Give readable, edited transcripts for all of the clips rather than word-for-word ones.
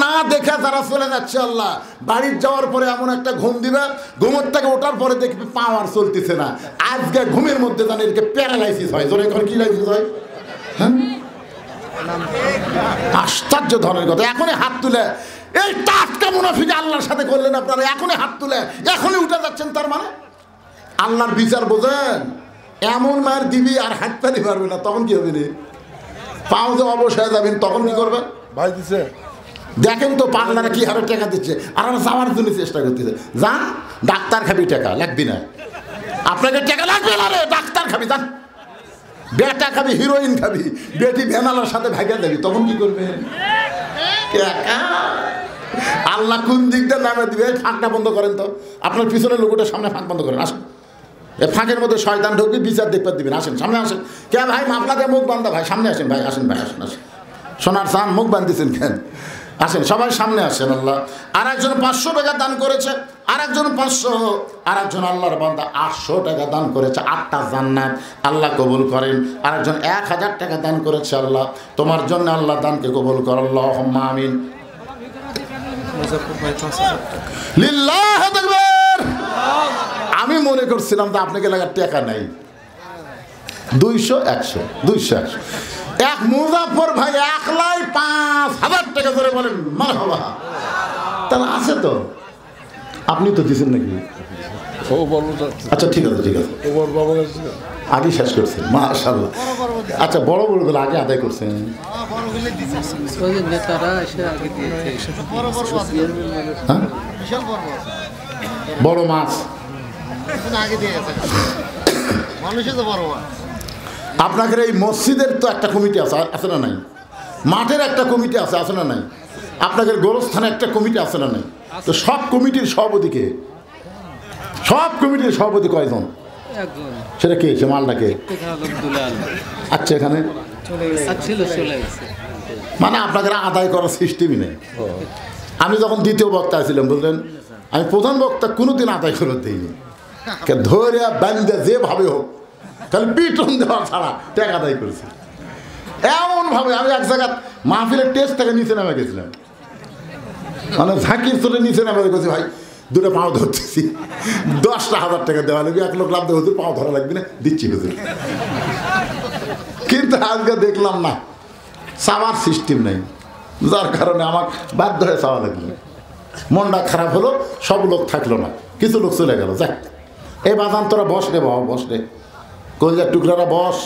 না দেখে যারা চলে যাচ্ছে আল্লাহ বাড়ির যাওয়ার পরে এমন একটা ঘুম দিবে, ঘুমের থেকে ওঠার পরে দেখবে পাওয়ার চলতেছে না। আজকে ঘুমের মধ্যে জানি এদিকে প্যারালাইসিস হয়। জোরে এখন কি লাইসিস হয়? হ্যাঁ, আশ্চর্য ধরনের কথা। এখনই হাত তুলে এই টাটকা মুনাফিক আল্লাহর সাথে করলেন আপনারা, এখনই হাত তুলে এখনই উঠে যাচ্ছেন। তার মানে আল্লাহর বিচার বোঝেন, এমন মায়ের দিবি আর হাঁটতে পারবে না, তখন কি হবে? পাও যে অবশ্যই যাবেন, তখন কি করবেন? ভাই দিছে দেখেন তো পাগলারা কি হারে টাকা দিচ্ছে, আর আমরা যাওয়ার জন্য চেষ্টা করতেছে। যান ডাক্তার খাবি, টাকা লাগবি না, আপনাকে টাকা লাগবে না রে, ডাক্তার খাবি যান। বেটা খাবি, হিরোইন খাবি, বেটি ভেনালার সাথে ভাগা যাবি, তখন কি করবে? আল্লাহ কোন দিক দিয়ে নামে দিবে? ফাঁকটা বন্ধ করেন তো, আপনার পিছনের লোকটা সামনে ফাঁক বন্ধ করেন। আসেন, এই ফাঁকের মধ্যে শয়তান ঢুকবি, বিচার দেখতে দিবেন। আসেন সামনে আসেন। কে ভাই মামলাতে মুখ বান্ধা? ভাই সামনে আসেন, ভাই আসেন, ভাই আসেন, আসেন। সোনার চান মুখ বান্ধিছেন কেন? আসেন সবাই সামনে আসেন। আল্লাহ আর একজন 500 টাকা দান করেছে, আর একজন 500, আর একজন আল্লাহর বান্দা 800 টাকা দান করেছে, 8টা জান্নাত আল্লাহ কবুল করেন। আর একজন 1000 টাকা দান করেছে। আল্লাহ তোমার জন্য আল্লাহ দানকে কবুল কর, আল্লাহুম্মা আমিন। লিল্লাহ তাকবীর। আমি মনে করছিলাম যে আপনাকে লাগার টাকা নাই। 200 100 200 100 এক মুজাফর ভাই একলাই 5000 টাকা ধরে বলেন মারহাবা। তাহলে আছে তো, আপনি তো দিচ্ছেন নাকি? আচ্ছা ঠিক আছে, ঠিক আছে, আগে শেষ করছেন মাশাআল্লাহ। আচ্ছা বড় বড়গুলো আগে আদায় করছেন। বড় মাছ আপনাদের এই মসজিদের তো একটা কমিটি আছে, আছে না নাই? মাঠের একটা কমিটি আছে, আছে না নাই? আপনাদের গোরস্থানে একটা কমিটি আছে না নাই? তো সব কমিটির সভাপতি কে? সব কমিটির সভাপতি কয়জন? সেটা কে? সে মালটাকে? আচ্ছা এখানে মানে আপনাদের আদায় করার সিস্টেমই নেই। আমি যখন দ্বিতীয় বক্তা ছিলাম বুঝলেন, আমি প্রধান বক্তা কোনোদিন আদায় করে দিইনি। ধরে বান্ধে যেভাবে হোক তাহলে পিটন দেওয়া ছাড়া টাকা আদায় করেছি এমনভাবে। আমি এক জায়গায় মাহফিলের টেস্ট থেকে নিচে নামে গেছিলাম, মানে ঝাঁকির চলে নিচে নামে গেছি, ভাই দুটো পাও ধরতেছি, 10,000 টাকা দেওয়া লাগবে, 1 লোক লাভ দেওয়া হুজুর, পাও ধরা লাগবে না, দিচ্ছি হুজুর। কিন্তু আজকে দেখলাম না, চাওয়ার সিস্টেম নেই, যার কারণে আমার বাধ্য হয়ে চাওয়া লাগলো। মনটা খারাপ হলো, সব লোক থাকলো না, কিছু লোক চলে গেল। যাক এই বাজান তোরা বস রে বাবা, বস রে, কলজার টুকরারা বস।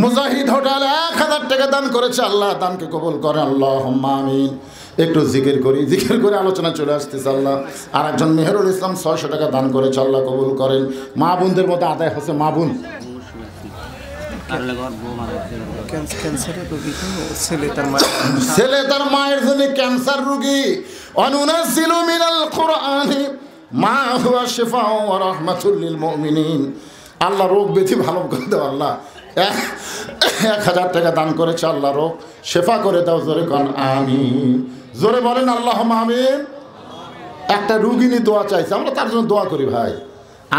মুজাহিদ হোটেল 1000 টাকা দান করেছে, আল্লাহ দানকে কবুল করে, আল্লাহুম্মা আমিন। একটু জিকির করি, জিকির করে আলোচনা চলে আসতেছে। আল্লাহ আর একজন মেহেরুল ইসলাম 600 টাকা দান করেছে, আল্লাহ কবুল করেন। মা বোনদের মধ্যে আদায় হচ্ছে, মা বোন ছেলে তার মায়ের জন্য ক্যান্সার রোগী। অনুনাজ্জিলু মিনাল কুরআনি মা হুয়া শিফাউ ওয়া রাহমাতুল লিল মুমিনিন। আল্লাহ রোগ ব্যাধি ভালো করে দাও। আল্লাহ 1000 টাকা দান করেছে, আল্লাহ রোগ শেফা করে দাও। জোরে কোন আমিন, জোরে বলেন আল্লাহুম্মা আমিন। একটা রোগিনী দোয়া চাইছে, আমরা তার জন্য দোয়া করি ভাই,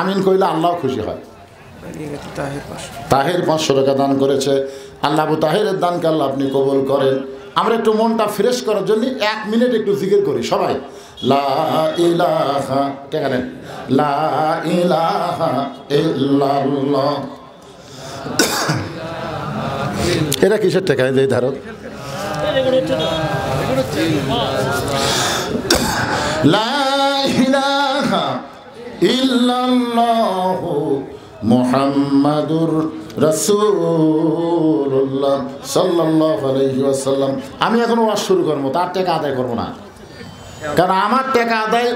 আমিন কইলে আল্লাহ খুশি হয়। তাহের 500 টাকা দান করেছে, আল্লাহ আবু তাহেরের দানকে আল্লাহ আপনি কবুল করেন। আমরা একটু মনটা ফ্রেশ করার জন্য 1 মিনিট একটু জিকির করি সবাই। লা ইলাহা, টাকা নেন, লা ইলাহা ইল্লাল্লাহ। এটা কিসের টাকা? এই ধারো, লা ইলাহা ইল্লাল্লাহু মুহাম্মাদুর রাসূলুল্লাহ সাল্লাল্লাহু আলাইহি ওয়াসাল্লাম। আমি এখন ওয়াজ শুরু করবো, তার টাকা আদায় করবো না, কারণ আমার টাকা আদায়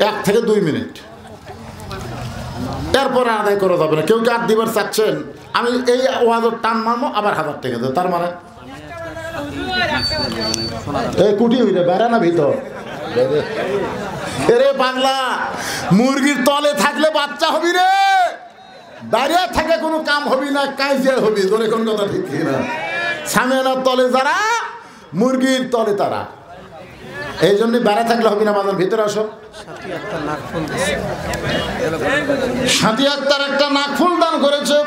1 থেকে 2 মিনিট, এরপরে আদায় করা যাবে না। কেউ কি আর দিবার চাচ্ছেন? আমি এই ওয়াজের টান মারবো, আবার 1000 টাকা দেবো, তার মানে এই কুটি হইলে বেড়া না ভিতর। এরে পাগলা, মুরগির তলে থাকলে বাচ্চা হবি রে, দাঁড়িয়ে থাকে কোনো কাম হবি না, কাইজিয়া হবি। তোর কোন কথা ঠিক না? সামিয়ানার তলে যারা, মুরগির তলে তারা। এই জন্য বেড়া থাকলে হবি না। বাজার ভিতরে আসো। সাথী আক্তার একটা নাকফুল দান করেছে,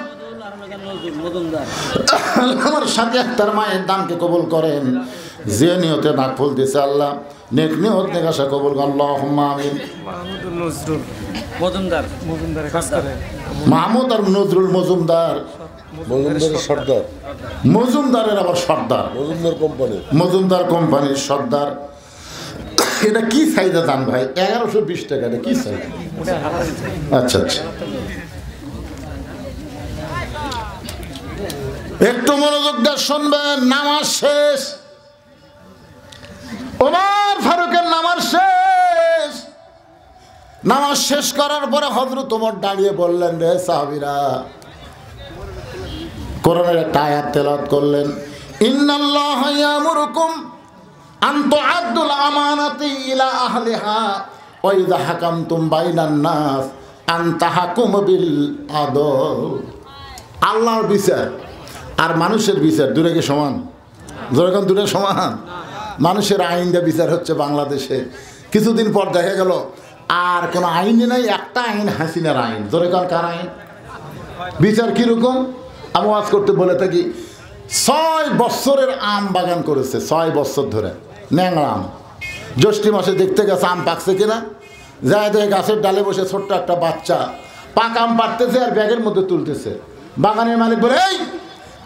আমার সাথে তার মায়ের দানকে কবুল করেন। যে নিয়তে নাক ফুল দিছে আল্লাহ নেক নিয়ত নেক আশা কবুল করেন। আল্লাহুম্মা আমিন। মাহমুদ আর নজরুল মজুমদার, সর্দার, মজুমদারের আবার সর্দার, মজুমদার কোম্পানির সর্দার। এটা কি চাহিদা দান ভাই? 1120 টাকা। এটা কি চাহিদা? আচ্ছা আচ্ছা, একটু মনোযোগ দিয়ে শুনবেন। নামাজ শেষ, ওমর ফারুকের নামাজ শেষ। নামাজ শেষ করার পরে হযরত ওমর দাঁড়িয়ে বললেন, রে সাহাবীরা, কোরআনের একটা আয়াত তেলাওয়াত করলেন, ইন্নাল্লাহা ইয়ামুরুকুম আন তুআদ্দুল আমানাতি ইলা আহলিহা ওয়া ইযা হাকামতুম বাইনান নাস আন তাহকুমু বিল আদল। আল্লাহর বিচার আর মানুষের বিচার দূরে কি সমান? যেরকম দূরে সমান। মানুষের আইন দিয়ে বিচার হচ্ছে বাংলাদেশে। কিছুদিন পর দেখা গেল আর কোনো আইনই নাই, একটা আইন হাসিনার আইন। যেরকম কার আইন? বিচার কীরকম? আমি ওয়াজ করতে বলে থাকি, 6 বছরের আম বাগান করেছে, 6 বছর ধরে ন্যাংরা আম। জ্যৈষ্ঠী মাসে দেখতে গেছে আম পাকছে কিনা, যায় দেখে গাছের ডালে বসে ছোট্ট একটা বাচ্চা পাকা আম পাড়তেছে আর ব্যাগের মধ্যে তুলতেছে। বাগানের মালিক বলে, এই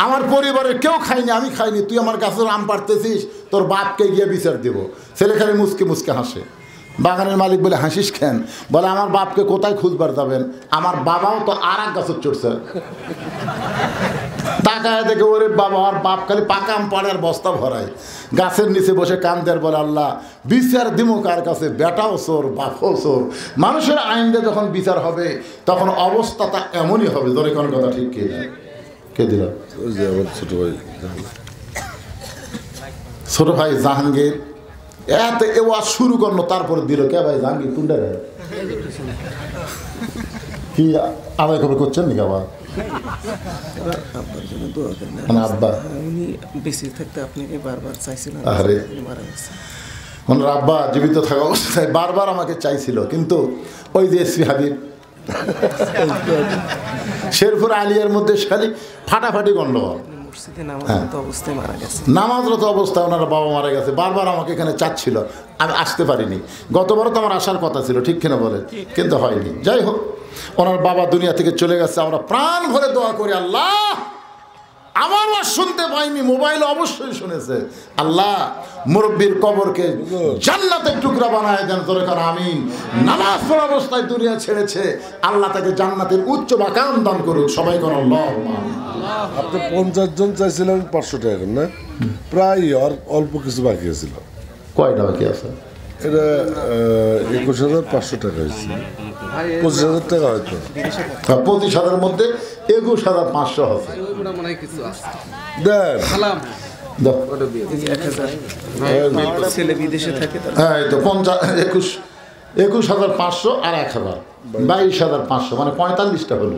আমার পরিবারের কেউ খায়নি, আমি খাইনি, তুই আমার গাছের আম পাড়তেছিস, তোর বাপকে গিয়ে বিচার দেব। ছেলে খালি মুসকে মুসকে হাসে। বাগানের মালিক বলে, হাসিস কেন? বলে, আমার বাপকে কোথায় খুঁজবার যাবেন? আমার বাবাও তো আর এক গাছের চড়ছে। তাকায় দেখে, ওরে বাবা, আর বাপ খালি পাকা আম পাড়ে আর বস্তা ভরায়, গাছের নিচে বসে কান্দের বলে, আল্লাহ বিচার দিমো কার কাছে? বেটাও চোর, বাপও চোর। মানুষের আইন দিয়ে যখন বিচার হবে তখন অবস্থাটা এমনই হবে। ধরে কোন কথা ঠিক কে না? কে দিল? ছোট ভাই জাহাঙ্গীর এত এ ওয়াজ শুরু করলো, তারপরে দিল কে ভাই? জাহাঙ্গীর কোনটা রে? কি আদায় খবর করছেন নাকি আবার? আব্বা বেঁচে থাকতে আপনাকে বারবার চাইছিলেন। আরে ওনার আব্বা জীবিত থাকা অবস্থায় বারবার আমাকে চাইছিল, কিন্তু ওই যে এসপি হাবিব শেরপুর আলিয়ার মধ্যে খালি ফাটাফাটি গন্ডগোল। নামাজরত অবস্থায় ওনার বাবা মারা গেছে। বারবার আমাকে এখানে চাচ্ছিল, আমি আসতে পারিনি। গতবারও তো আমার আসার কথা ছিল, ঠিক কিনা বলেন? কিন্তু হয়নি। যাই হোক, ওনার বাবা দুনিয়া থেকে চলে গেছে। আমরা প্রাণ ভরে দোয়া করি, আল্লাহ আমার ওয়াজ শুনতে পাইনি, মোবাইল অবশ্যই শুনেছে, আল্লাহ মুরব্বীর কবরকে জান্নাতের টুকরা বানায় দেন। তোর কারণ আমিন। নামাজ পড়া অবস্থায় দুনিয়া ছেড়েছে, আল্লাহ তাকে জান্নাতের উচ্চ মাকাম দান করুক। সবাই কোন আল্লাহুম্মা। আপনি 50 জন চাইছিলেন 500 টাকা না? প্রায় আর অল্প কিছু বাকি ছিল। কয়টা বাকি আছে? এটা 21,500 টাকা হয়েছে। 25,000 টাকা হয়তো। 25,000 মধ্যে 21,500 হবে। দেন ছেলে বিদেশে থাকে, হ্যাঁ, এই তো 21,500 আর 1,000, 22,500, মানে 45টা হলো।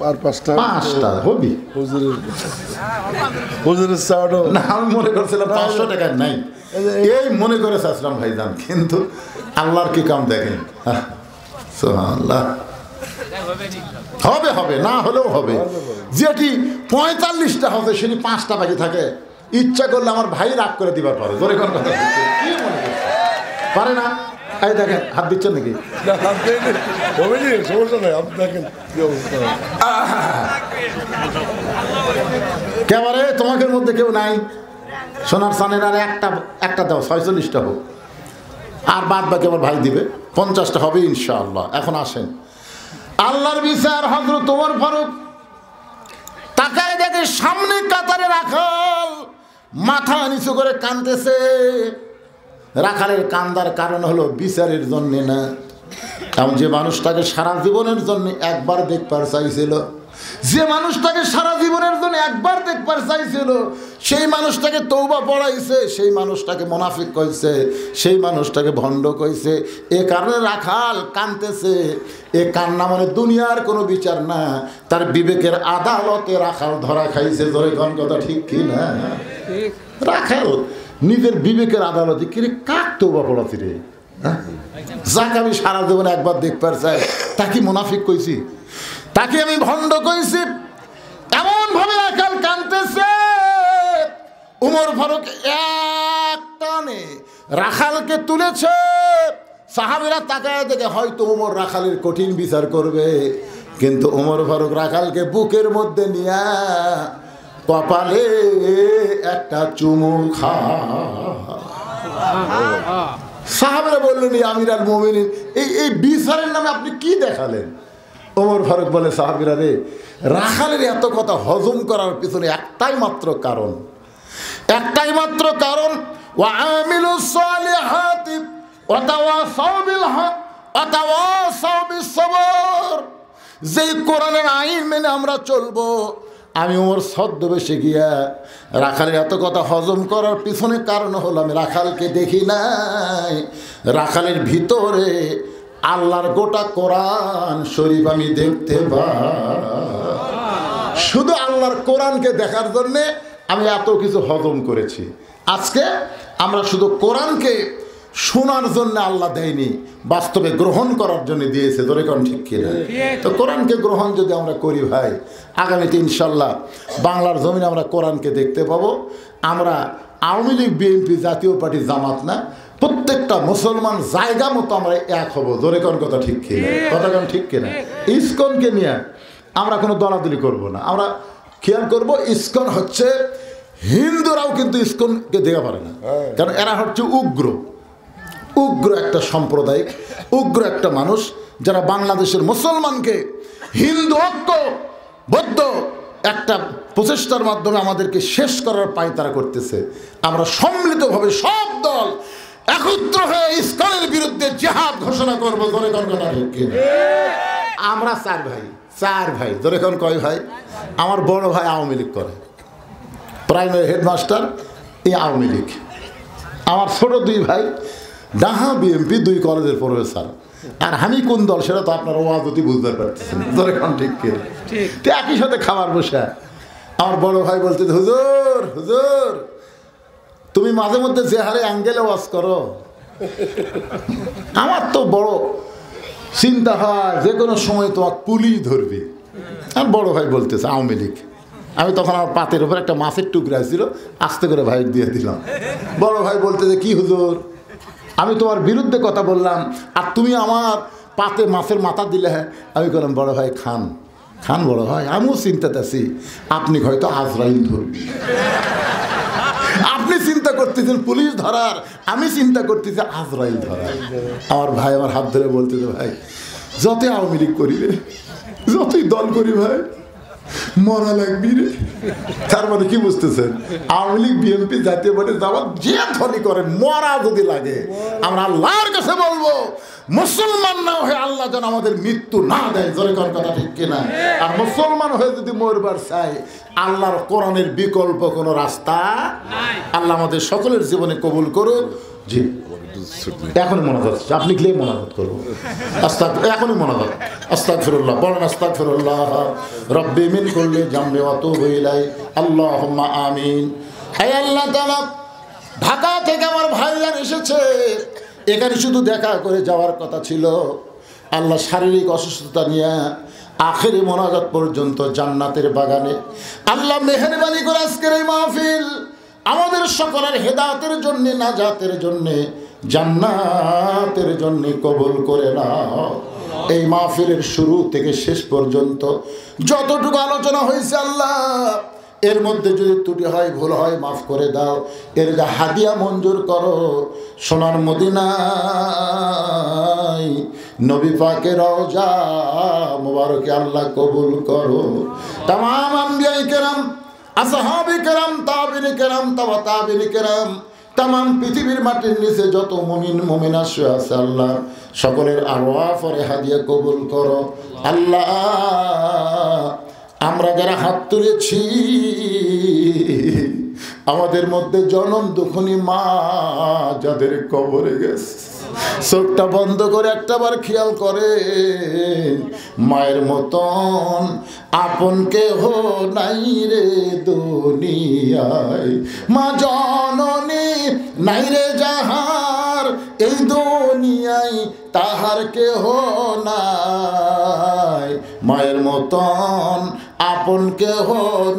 আর 5টা হবি। হুজুরের চাওয়াটা না, আমি মনে করছিলাম 500 টাকার নাই, এই মনে করে চাচ্ছিলাম ভাইজান, কিন্তু আল্লাহর কি কাম দেখেন। সুবহানাল্লাহ। হবে হবে, না হলেও হবে। যেটি 45টা হবে সেটি 5টা বাকি থাকে, ইচ্ছা করলে আমার ভাই রাগ করে দিবার পারে। জোরে কোন কথা কি মনে করছে? পারে না? এই দেখেন, হাত দিচ্ছেন নাকি? সমস্যা নাই, আপনি দেখেন কি অবস্থা। কেবারে তোমাদের মধ্যে কেউ নাই? সোনার সানের আর একটা দাও, 46টা হোক, আর বাদ বাকি আমার ভাই দিবে। 50টা হবে ইনশাআল্লাহ। এখন আসেন, আল্লাহর বিচার। হযরত ওমর ফারুক তাকায় দেখে সামনে কাতারে রাখাল মাথা নিচু করে কাঁদতেছে। রাখালের কান্দার কারণ হলো বিচারের জন্যে না, কারণ যে মানুষটাকে সারা জীবনের জন্য একবার দেখবার চাইছিল, যে মানুষটাকে সারা জীবনের জন্য একবার দেখবার চাইছিল, সেই মানুষটাকে তওবা পড়াইছে, সেই মানুষটাকে মুনাফিক কইছে, সেই মানুষটাকে ভণ্ড কইছে। এ কারণে রাখাল কাঁদতেছে। এ কান্না মানে দুনিয়ার কোনো বিচার না, তার বিবেকের আদালতে রাখাল ধরা খাইছে। জোরে কোন কথা ঠিক কি না? রাখাল নিজের বিবেকের আদালতে কিরে কাক তওবা পড়াছি রে, যাকে আমি সারা জীবনে একবার দেখবার চাই, তাকে মুনাফিক কইছি, তাকে আমি ভণ্ড কইছি, এমন ভাবে রাখাল কাঁদতেছে, উমর ফারুক এক টানে রাখালকে তুলেছে। সাহাবীরা তাকায় দেখে হয়তো উমর রাখালের কঠিন বিচার করবে, কিন্তু উমর ফারুক রাখালকে বুকের মধ্যে নিয়ে কপালে একটা চুমু খা। সাহাবীরা বললেন, আমির আল মুমিনিন, এই বিচারের নামে আপনি কি দেখালেন? ওমর ফারুক বলে, সাহাবীরা রে, রাখালের এত কথা হজম করার পিছনে একটাই মাত্র কারণ, ওয়াআমিলুস সালিহাতি ওয়া তাওয়াসাউ বিল হক ওয়া তাওয়াসাউ বিস সবর। যেই কোরআনের আইন মেনে আমরা চলবো, আমি ওমর ছদ্মবেশে গিয়া রাখালের এত কথা হজম করার পিছনে কারণ হলো আমি রাখালকে দেখি নাই, রাখালের ভিতরে আল্লাহর গোটা কোরআন শরীফ আমি দেখতে পাই। শুধু আল্লাহর কোরআনকে দেখার জন্যে আমি এত কিছু হজম করেছি। আজকে আমরা শুধু কোরআনকে শোনার জন্য আল্লাহ দেয়নি, বাস্তবে গ্রহণ করার জন্য দিয়েছে। ধরে কোন ঠিক কিনা? তো কোরআনকে গ্রহণ যদি আমরা করি ভাই, আগামীতে ইনশাল্লাহ বাংলার জমিনে আমরা কোরআনকে দেখতে পাবো। আমরা আওয়ামী লীগ, বিএনপি, জাতীয় পার্টি, জামাত না, প্রত্যেকটা মুসলমান জায়গা মতো আমরা এক হবো। ধরে কোন কথা ঠিক কিনা? কথা কোন ঠিক কিনা? ইসকনকে নিয়ে আমরা কোনো দলাদলি করব না। আমরা খেয়াল করব, ইসকন হচ্ছে, হিন্দুরাও কিন্তু ইসকনকে দেখা পারে না, কারণ এরা হচ্ছে উগ্র একটা সম্প্রদায়িক, উগ্র একটা মানুষ, যারা বাংলাদেশের মুসলমানকে হিন্দু ঐক্যবদ্ধ একটা প্রচেষ্টার মাধ্যমে আমাদেরকে শেষ করার পায়তারা করতেছে। আমরা সম্মিলিতভাবে সব দল একত্র হয়ে ইসকনের বিরুদ্ধে জিহাদ ঘোষণা করবো। ধরে কোন কথা ঠিক কিনা? আমরা চার ভাই। ধরে কোন কয় ভাই? আমার বড় ভাই আওয়ামী লীগ করে, প্রাইমারি হেডমাস্টার, এই আওয়ামী লীগ। আমার ছোট দুই ভাই ডাহা বিএমপি, 2 কলেজের প্রফেসর। আর আমি কোন দল সেটা তো আপনারা ওয়াজতি বুঝতে পারতেছেন। ধরে কোন ঠিক কিনা? তো একই সাথে খাবার বসে আমার বড় ভাই বলতে, হুজুর তুমি মাঝে মধ্যে যে হারে অ্যাঙ্গেলে ওয়াজ করো, আমার তো বড় চিন্তা হয় যে কোনো সময় তোমার পুলিশ ধরবে। আর বড় ভাই বলতেছে আওয়ামী লীগ। আমি তখন আমার পাতের উপর একটা মাছের টুকরা ছিল, আস্তে করে ভাই দিয়ে দিলাম। বড় ভাই বলতেছে, কি হুজুর, আমি তোমার বিরুদ্ধে কথা বললাম আর তুমি আমার পাতে মাছের মাথা দিলে। হ্যাঁ, আমি বললাম, বড় ভাই খান বড় ভাই, আমিও চিন্তাতে আছি, আপনি হয়তো আজরাইল ধরবি। আপনি চিন্তা করতেছেন পুলিশ ধরার, আমি চিন্তা করতেছি আজরাইল ধরার। আমার ভাই আমার হাত ধরে বলতেছে, ভাই যতই আওয়ামী লীগ করি রে, যতই দল করি ভাই, মরা লাগবি রে। তার মানে কি বুঝতেছেন? আওয়ামী লীগ, বিএনপি, জাতীয় পার্টি, জামাত যে ধনী করেন, মরা যদি লাগে আমরা আল্লাহর কাছে বলবো, মুসলমান না হয়ে আল্লাহ যেন আমাদের মৃত্যু না দেয়। জোরে কোন কথা ঠিক কিনা? আর মুসলমান হয়ে যদি মরবার চাই, আল্লাহর কোরআনের বিকল্প কোনো রাস্তা নাই। আল্লাহ আমাদের সকলের জীবনে কবুল করুক। জি, এখনই মোনাজাত, আপনি গেলে মোনাজাত করবো। এখনই মোনাজাত। আস্তাগফিরুল্লাহ বলেন, আস্তাগফিরুল্লাহ রব্বি মিন কুল্লি জামবি ওয়া তুবু ইলাই, আল্লাহুম্মা আমিন। হে আল্লাহ তাআলা, ঢাকা থেকে আমার ভাইজান এসেছে, এখানে শুধু দেখা করে যাওয়ার কথা ছিল। আল্লাহ শারীরিক অসুস্থতা নিয়ে আখেরি মোনাজাত পর্যন্ত জান্নাতের বাগানে আল্লাহ মেহেরবানি করে আজকের এই মাহফিল আমাদের সকলের হেদায়েতের জন্য, নাজাতের জন্য, জান্নাতের জন্য কবুল করে নাও। এই মাহফিলের শুরু থেকে শেষ পর্যন্ত যতটুকু আলোচনা হয়েছে আল্লাহ, এর মধ্যে যদি ত্রুটি হয়, ভুল হয়, মাফ করে দাও। এর যা হাদিয়া মঞ্জুর করো, সোনার মদিনায় নবী পাকের রওজা মুবারকে আল্লাহ কবুল করো। তামাম আম্বিয়ায়ে কেরাম, আসহাবে কেরাম, তাবিঈনে কেরাম, তাবা তাবিঈনে কেরাম, তামাম পৃথিবীর মাটির নিচে যত মুমিন মুমিনা শুয়ে আছে আল্লাহ, সকলের আরওয়াহ পরে হাদিয়া কবুল করো। আল্লাহ, আমরা যারা হাত তুলেছি, আমাদের মধ্যে জনম দুঃখনী মা যাদের কবরে গেছে, চোখটা বন্ধ করে একটাবার খেয়াল করে, মায়ের মতন আপন কেহ নাই রে দুনিয়ায়, মা জননী নাই রে যাহার এই দুনিয়ায়, তাহার কেহ নাই। মায়ের মতন আপন কেহ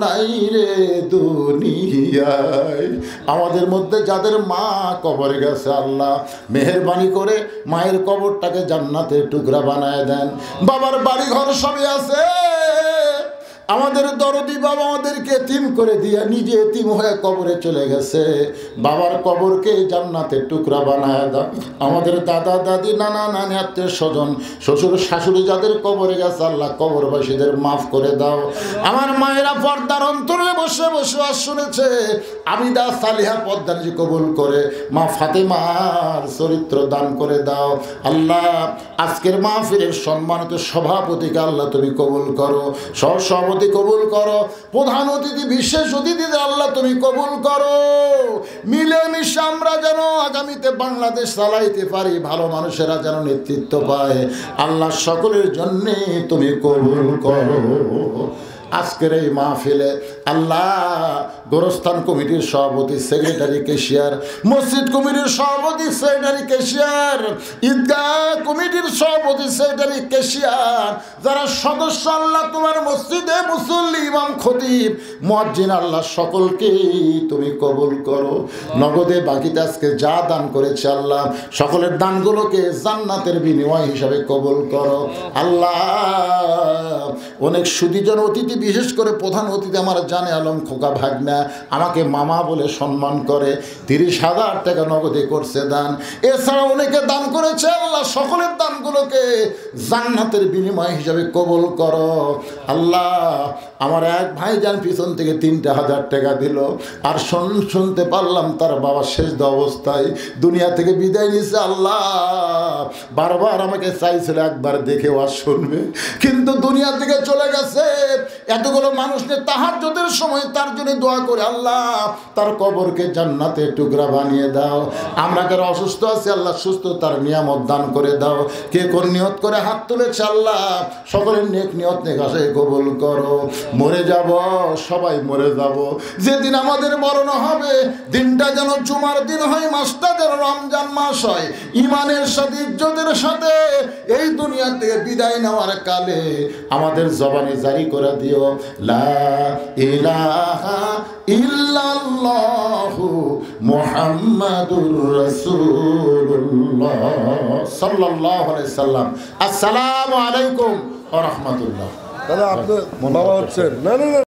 নাই রে দুনিয়ায়। আমাদের মধ্যে যাদের মা কবরে গেছে আল্লাহ মেহেরবানি করে মায়ের কবরটাকে জান্নাতের টুকরা বানায় দেন। বাবার বাড়ি ঘর সবই আছে, আমাদের দরদি বাবা আমাদেরকে এতিম করে দিয়ে নিজে এতিম হয়ে কবরে চলে গেছে, বাবার কবরকে জান্নাতের টুকরা বানায় দাও। আমাদের দাদা দাদি নানা নানি আত্মীয় স্বজন শ্বশুর শাশুড়ি যাদের কবরে গেছে আল্লাহ কবরবাসীদের মাফ করে দাও। আমার মায়েরা পর্দার অন্তরে বসে বসে আর শুনেছে আবিদা সালিহা পদ্মাজি কবুল করে মা ফাতেমার চরিত্র দান করে দাও। আল্লাহ আজকের মাহফিলের সম্মানিত সভাপতিকে আল্লাহ তুমি কবুল করো, সহসভাপতি কবুল করো, প্রধান অতিথি বিশেষ অতিথিদের আল্লাহ তুমি কবুল করো। মিলেমিশে আমরা যেন আগামীতে বাংলাদেশ চালাইতে পারি, ভালো মানুষেরা যেন নেতৃত্ব পায় আল্লাহ সকলের জন্যে তুমি কবুল করো। আজকের এই মাহফিলে আল্লাহ গোরস্থান কমিটির সভাপতি সেক্রেটারি কেশিয়ার, মসজিদ কমিটির সভাপতি সেক্রেটারি কেশিয়ার, ঈদগাহ কমিটির সভাপতি সেক্রেটারি কেশিয়ার, যারা সদস্য আল্লাহ তোমার মসজিদে মুসল্লি ইমাম খতিব মুয়াজ্জিন আল্লাহ সকলকেই তুমি কবুল করো। নগদে বাকিতে আজকে যা দান করেছে আল্লাহ সকলের দানগুলোকে জান্নাতের বিনিময় হিসাবে কবুল করো। আল্লাহ অনেক সুদীজন অতিথি বিশেষ করে প্রধান অতিথি আমার জানে আলম খোকা ভাগনা আমাকে মামা বলে সম্মান করে, 30,000 টাকা নগদে করছে দান। এছাড়া অনেকে দান করেছে আল্লাহ সকলের দানগুলোকে জান্নাতের বিনিময় হিসাবে কবুল করো। আল্লাহ আমার এক ভাইজান পিছন থেকে 3,000 টাকা দিল, আর শুনতে পারলাম তার বাবা শেষ অবস্থায় দুনিয়া থেকে বিদায় নিয়েছে। আল্লাহ বারবার আমাকে চাইছিল একবার দেখে আর শুনবে, কিন্তু দুনিয়া থেকে চলে গেছে। এতগুলো মানুষ নিয়ে তাহাজ্জুদের সময় তার জন্য দোয়া করে আল্লাহ তার কবরকে জান্নাতের টুকরা বানিয়ে দাও। আমরা যারা অসুস্থ আছি আল্লাহ সুস্থতার নিয়ামত দান করে দাও। কে কোন নিয়ত করে হাত তুলেছে আল্লাহ সকলের নেক নিয়ত নেক আশায় কবুল করো। মরে যাব সবাই মরে যাব, যেদিন আমাদের মরণ হবে দিনটা যেন জুমার দিন হয়, মাসটা যেন রমজান মাস হয়, ইমানের সাথে ইজ্জতের সাথে এই দুনিয়া থেকে বিদায় নেওয়ার কালে আমাদের জবানে জারি করে দিও লা ইলাহা ইল্লাল্লাহু মুহাম্মাদুর রাসূলুল্লাহ সাল্লাল্লাহু আলাইহি সাল্লাম। আসসালামু আলাইকুম ওয়া রাহমাতুল্লাহ। তাহলে আপনি বাবা হচ্ছেন না না